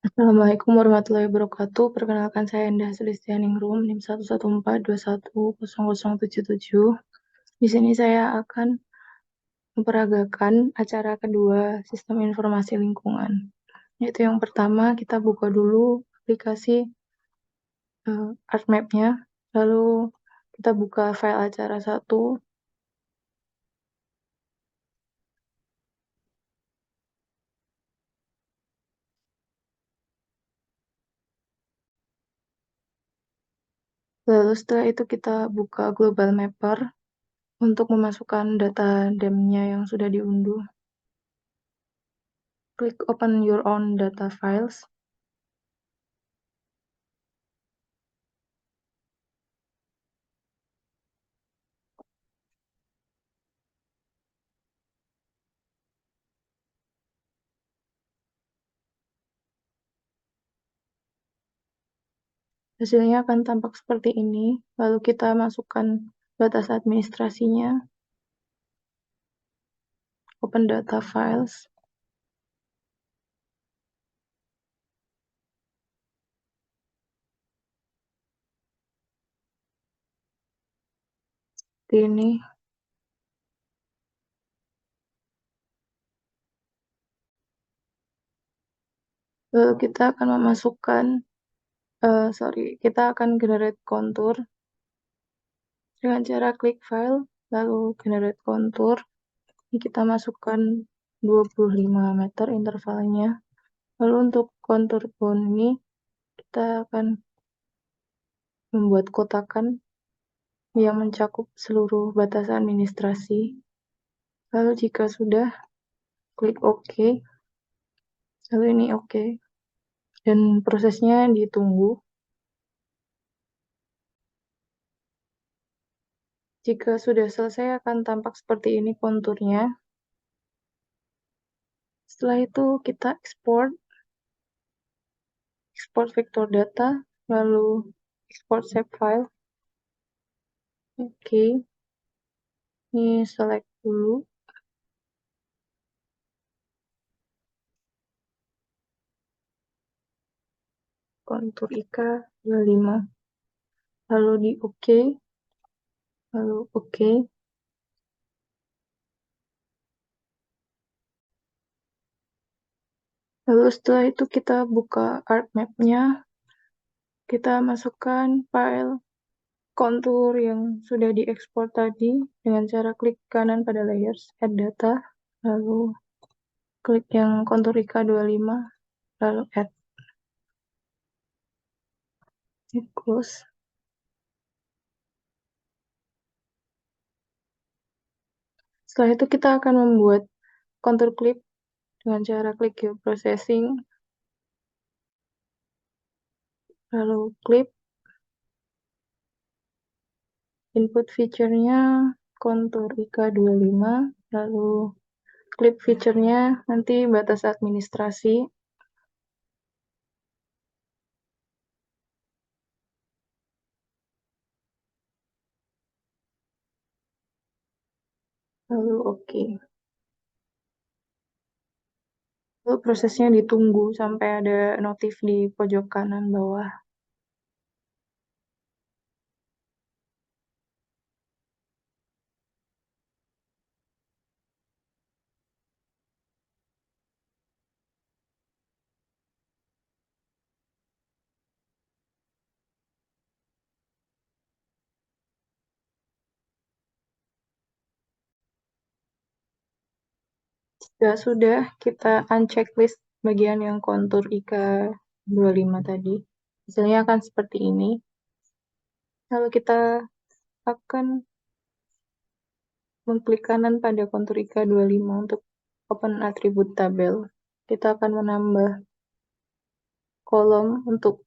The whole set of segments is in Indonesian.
Assalamualaikum warahmatullahi wabarakatuh. Perkenalkan saya Endah Sulistianingrum, NIM 114210077. Di sini saya akan memperagakan acara kedua Sistem Informasi Lingkungan. Yaitu yang pertama, kita buka dulu aplikasi ArtMap-nya, lalu kita buka file acara 1, lalu setelah itu kita buka Global Mapper untuk memasukkan data DEM-nya yang sudah diunduh. Klik Open Your Own Data Files. Hasilnya akan tampak seperti ini, lalu kita masukkan batas administrasinya, open data files, seperti ini. Lalu kita akan memasukkan, kita akan generate kontur dengan cara klik file, lalu generate kontur. Ini kita masukkan 25 meter intervalnya. Lalu untuk kontur bound ini, kita akan membuat kotakan yang mencakup seluruh batas administrasi. Lalu jika sudah, klik OK. Lalu ini OK. Dan prosesnya ditunggu. Jika sudah selesai akan tampak seperti ini konturnya. Setelah itu kita export vector data, lalu export shape file. Oke. Ini select dulu. Kontur IKA 25. Lalu di OK. Lalu OK. Lalu setelah itu kita buka ArcMap-nya. Kita masukkan file kontur yang sudah diekspor tadi dengan cara klik kanan pada layers, add data, lalu klik yang kontur IKA 25, lalu add. Close. Setelah itu kita akan membuat kontur clip dengan cara klik geoprocessing, lalu clip, input feature-nya kontur IKA 25, lalu clip feature-nya nanti batas administrasi, lalu OK. Lalu prosesnya ditunggu sampai ada notif di pojok kanan bawah. Jika sudah, kita unchecklist bagian yang kontur IKA 25 tadi. Hasilnya akan seperti ini. Lalu kita akan mengklik kanan pada kontur IKA 25 untuk open atribut tabel. Kita akan menambah kolom untuk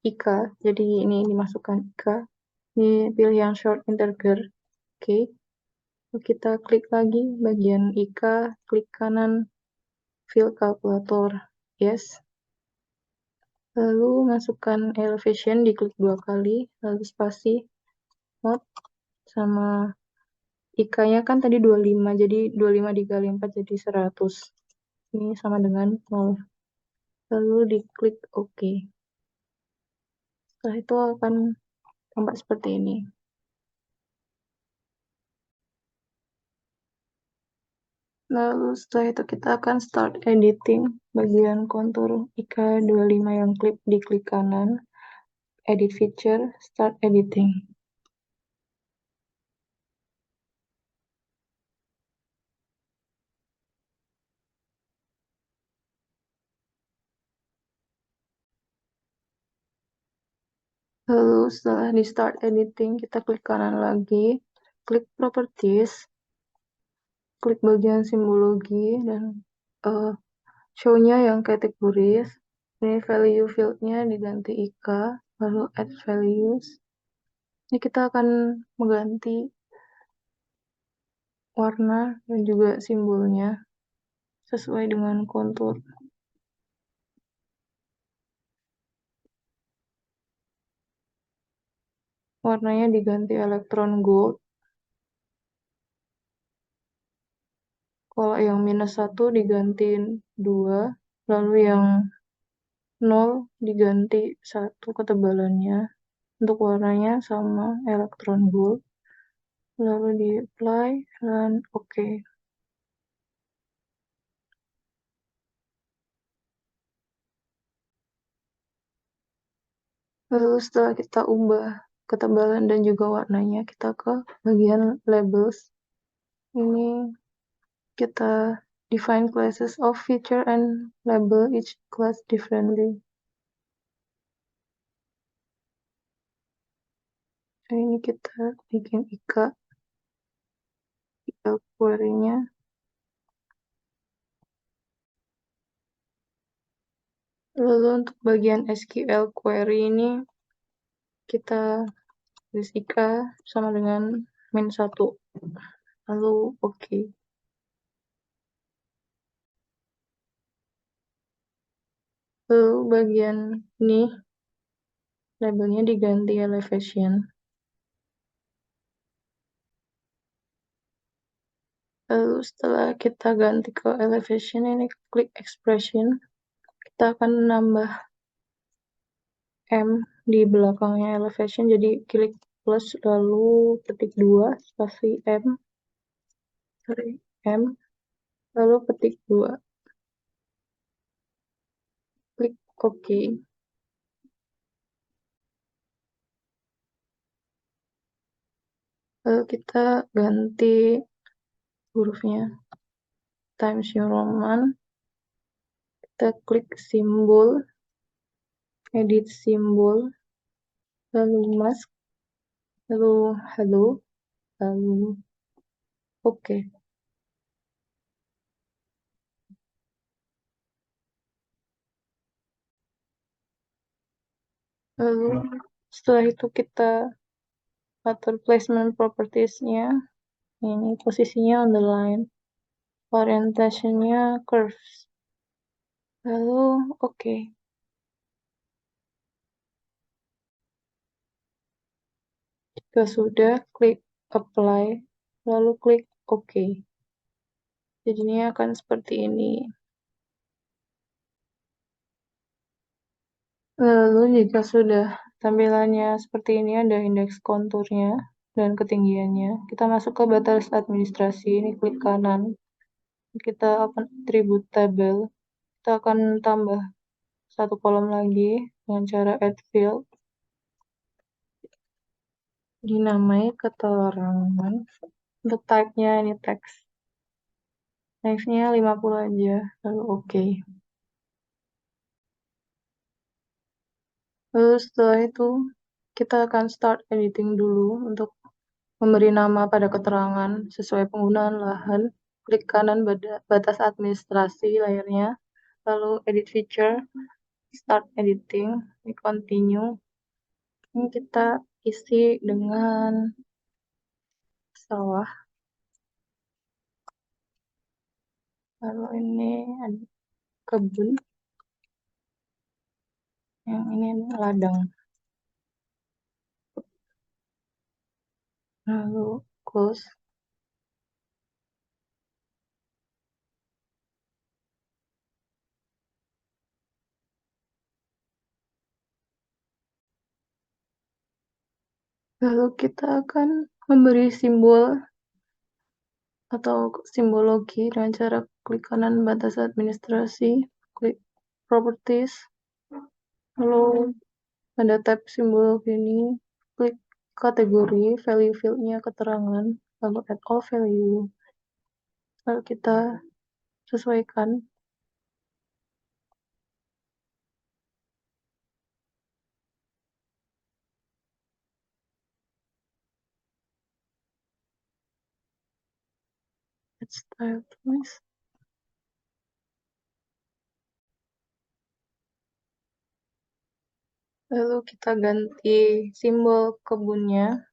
IKA. Jadi ini dimasukkan IKA. Ini pilih yang short integer. Oke. Kita klik lagi bagian IKA, klik kanan fill calculator. Yes. Lalu masukkan elevation, diklik 2 kali, lalu spasi, mode, sama IK-nya kan tadi 25, jadi 25 dikali 4 jadi 100. Ini sama dengan 0. lalu diklik OK. Setelah itu akan tampak seperti ini. Lalu setelah itu kita akan start editing bagian kontur IK25 yang di klik kanan, edit feature, start editing. Lalu setelah di start editing, kita klik kanan lagi, klik properties, klik bagian simbologi, dan show-nya yang kategoris. Ini value field-nya diganti IK, lalu add values. Ini kita akan mengganti warna dan juga simbolnya sesuai dengan kontur. Warnanya diganti elektron gold. Kalau yang -1 digantiin 2, lalu yang 0 diganti 1 ketebalannya. Untuk warnanya sama elektron gold. Lalu di apply dan OK. Lalu setelah kita ubah ketebalan dan juga warnanya, kita ke bagian labels. Ini kita define classes of feature and label each class differently. Nah, ini kita bikin IK query-nya. Lalu untuk bagian SQL query ini kita tulis IK sama dengan -1. Lalu OK. Lalu bagian ini labelnya diganti elevation. Lalu setelah kita ganti ke elevation, ini klik expression. Kita akan menambah M di belakangnya elevation, jadi klik plus lalu petik 2 spasi M, lalu petik 2, klik OK. Lalu kita ganti hurufnya Times New Roman, kita klik simbol, edit simbol, lalu mask, lalu hello, lalu OK. Lalu setelah itu kita atur placement properties-nya. Ini posisinya on the line, orientation-nya curves. Lalu OK. Jika sudah, klik apply, lalu klik OK. Jadinya akan seperti ini. Lalu jika sudah tampilannya seperti ini, ada indeks konturnya dan ketinggiannya, kita masuk ke batas administrasi. Ini klik kanan, kita open atribut tabel. Kita akan tambah satu kolom lagi dengan cara add field, dinamai keterangan. Untuk type-nya ini teks, size-nya 50 aja, lalu OK. Lalu setelah itu kita akan start editing dulu untuk memberi nama pada keterangan sesuai penggunaan lahan. Klik kanan batas administrasi layarnya, lalu edit feature, start editing, ini continue. Ini kita isi dengan sawah. Lalu ini ada kebun, yang ini ladang. Lalu close. Lalu kita akan memberi simbol atau simbologi dengan cara klik kanan batas administrasi, klik properties, lalu ada tab simbologi ini, klik kategori, value field-nya keterangan, lalu add all value, lalu kita sesuaikan. Add style tulis. Lalu kita ganti simbol kebunnya.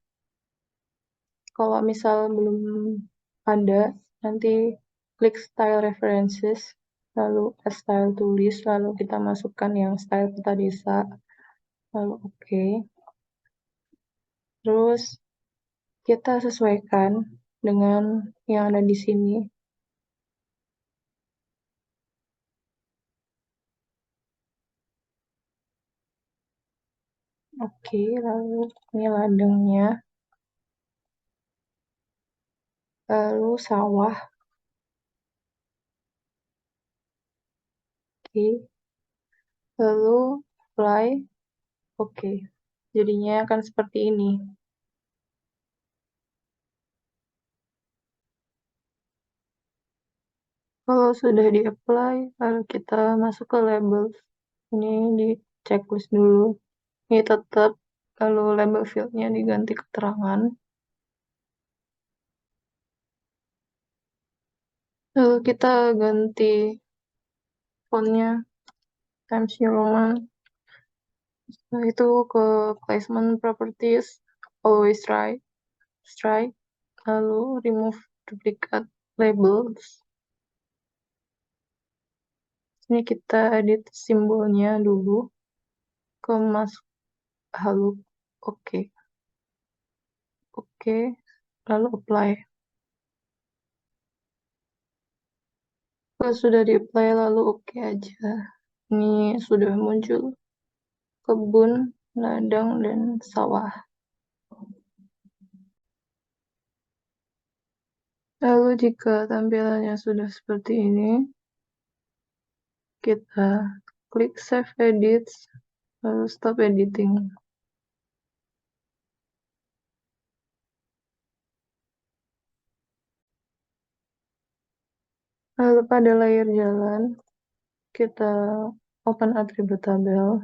Kalau misal belum ada, nanti klik style references, lalu add style tulis, lalu kita masukkan yang style peta desa, lalu oke. Terus kita sesuaikan dengan yang ada di sini. Oke, lalu ini ladangnya, lalu sawah. Oke, lalu apply. Oke, jadinya akan seperti ini. Kalau sudah di-apply, lalu kita masuk ke label. Ini di checklist dulu. Ini tetap, lalu label field-nya diganti keterangan. Lalu kita ganti font-nya Times New Roman. Setelah itu ke placement properties, always right, strike, lalu remove duplicate labels. Ini kita edit simbolnya dulu ke halo, oke, oke, lalu apply. Kalau sudah di-apply lalu oke aja. Ini sudah muncul kebun, ladang, dan sawah. Lalu jika tampilannya sudah seperti ini, kita klik Save Edits, lalu Stop Editing. Lalu pada layar jalan, kita open atribut tabel,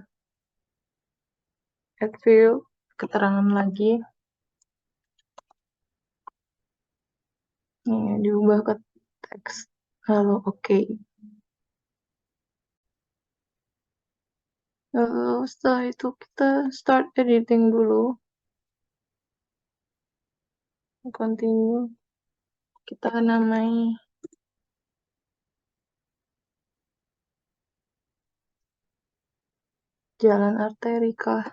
add field, keterangan lagi. Ini diubah ke teks, lalu oke. Lalu setelah itu kita start editing dulu. Continue. Kita namai Jalan Arteri kah?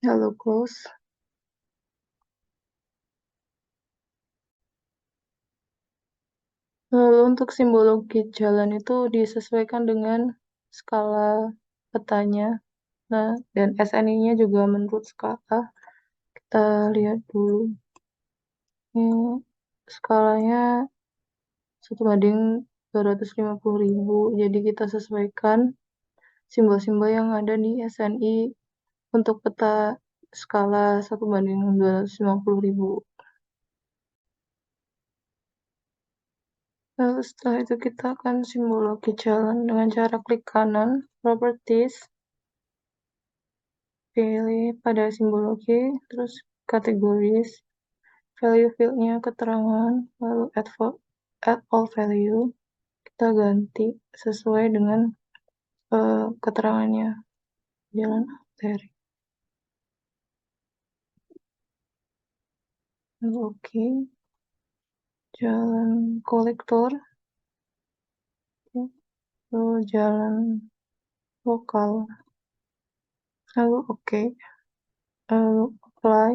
Lalu close. Lalu untuk simbologi jalan itu disesuaikan dengan skala petanya. Nah, dan SNI-nya juga menurut skala. Kita lihat dulu. Ini skalanya 1:250.000. Jadi kita sesuaikan simbol-simbol yang ada di SNI untuk peta skala 1:250.000. Lalu setelah itu kita akan simbologi jalan dengan cara klik kanan, properties, pilih pada simbologi, terus kategoris, value field-nya keterangan, lalu add all value, kita ganti sesuai dengan keterangannya, jalan arteri. Oke. Jalan Kolektor, lalu jalan lokal, lalu oke, lalu apply,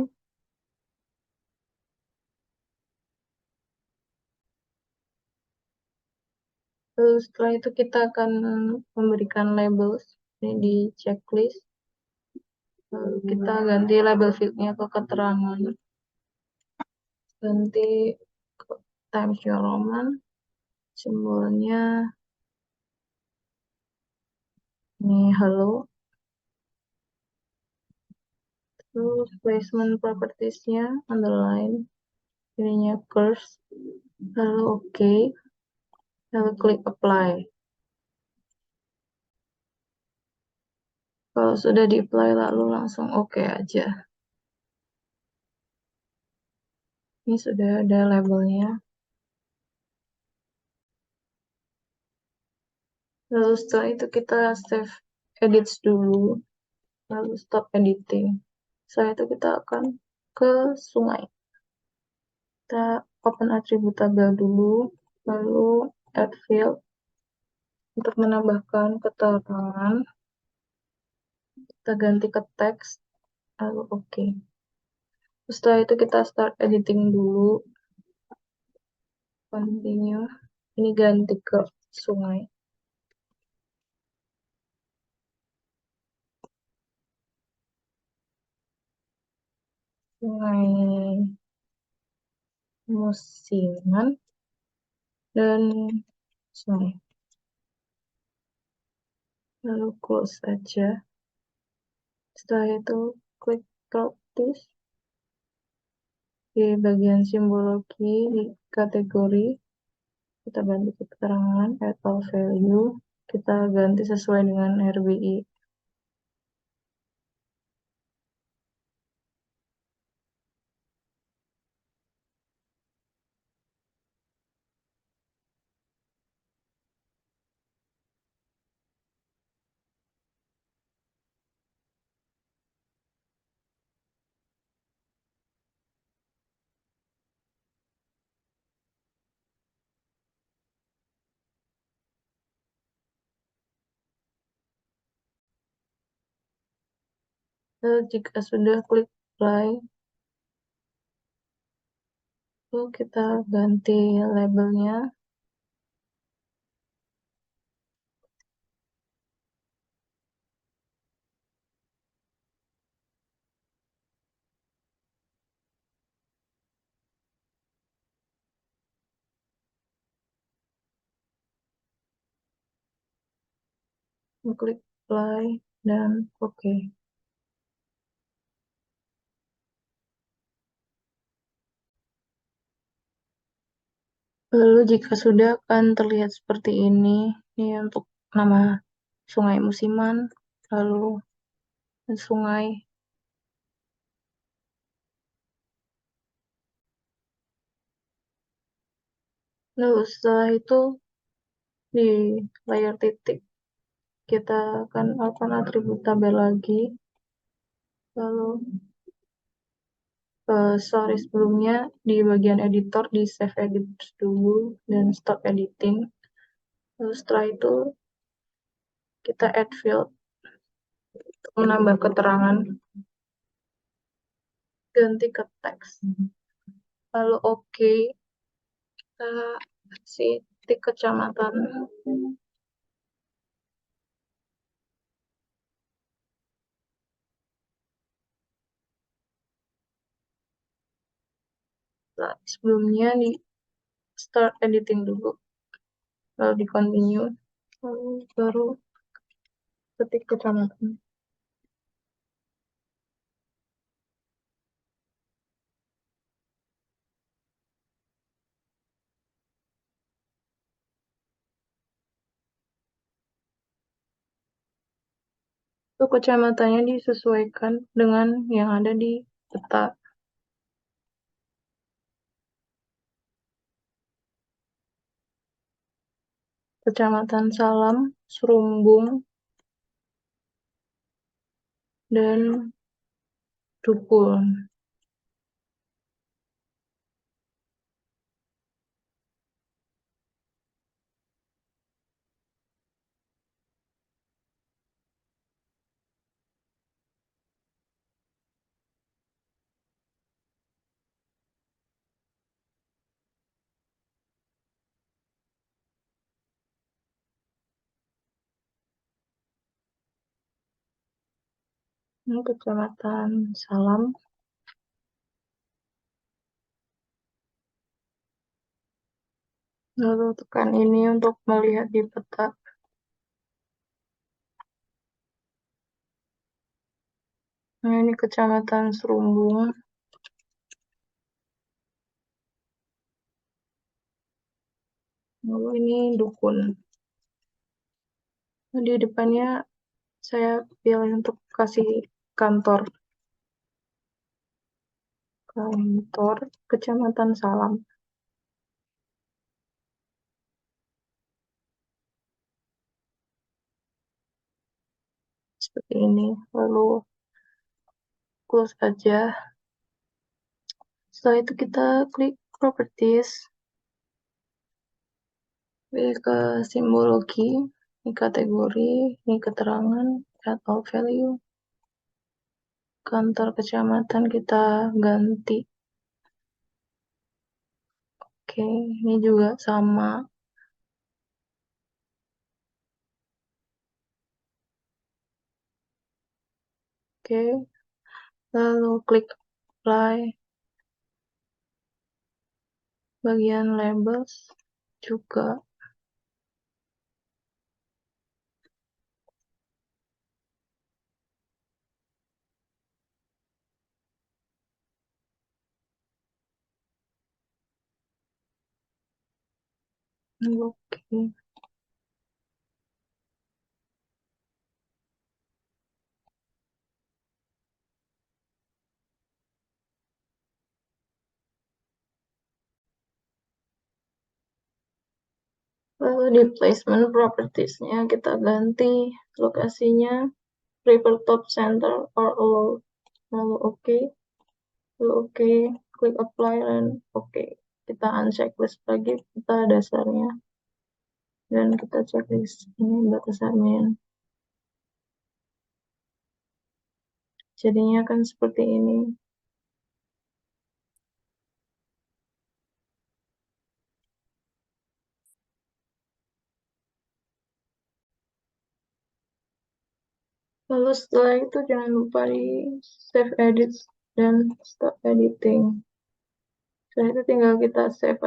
lalu setelah itu kita akan memberikan label ini di checklist, lalu kita ganti label fieldnya ke keterangan, ganti ke Times New Roman, simbolnya ini halo, terus placement propertiesnya underline, ininya curse, lalu oke, lalu klik apply. Kalau sudah di-apply lalu langsung oke aja. Ini sudah ada labelnya. Lalu setelah itu kita save edits dulu. Lalu stop editing. Setelah itu kita akan ke sungai. Kita open attributable dulu. Lalu add field. Untuk menambahkan keterangan. Kita ganti ke teks. Lalu oke. Setelah itu kita start editing dulu. Continue. Ini ganti ke sungai. Sungai musiman dan sungai. Lalu close aja. Setelah itu klik practice di bagian simbologi di kategori. Kita ganti keterangan add all value. Kita ganti sesuai dengan RBI. Lalu jika sudah klik apply, lalu kita ganti labelnya. Klik apply dan oke. Lalu jika sudah akan terlihat seperti ini. Ini untuk nama sungai musiman, lalu sungai. Lalu setelah itu di layar titik kita akan lakukan atribut tabel lagi. Lalu sorry, sebelumnya di bagian editor di save edit dulu dan stop editing. Lalu setelah itu kita add field untuk menambah keterangan, ganti ke teks. Lalu oke, kita kasih tik kecamatan. Nah, sebelumnya di start editing dulu, lalu di continue, lalu baru ketik kecamatan. Itu kecamatannya disesuaikan dengan yang ada di peta. Kecamatan Salam, Serumbung, dan Dukul. Ini Kecamatan Salam. Lalu tekan ini untuk melihat di peta. Nah, ini Kecamatan Serumbung. Lalu ini Dukun. Nah, di depannya saya pilih untuk kasih kantor. Kantor Kecamatan Salam. Seperti ini. Lalu close aja. Setelah itu kita klik properties. Pilih ke simbologi, ini kategori, ini keterangan, add all value. Kantor kecamatan kita ganti. Oke, ini juga sama. Oke, lalu klik apply. Bagian labels juga. Oke. Lalu di placement propertiesnya kita ganti lokasinya River Top Center or allowed. Lalu oke. Lalu oke. Klik apply dan oke. Kita uncheck list lagi peta dasarnya. Dan kita checklist ini batasannya. Jadinya kan seperti ini. Lalu setelah itu jangan lupa di save edit dan stop editing. Setelah itu tinggal kita save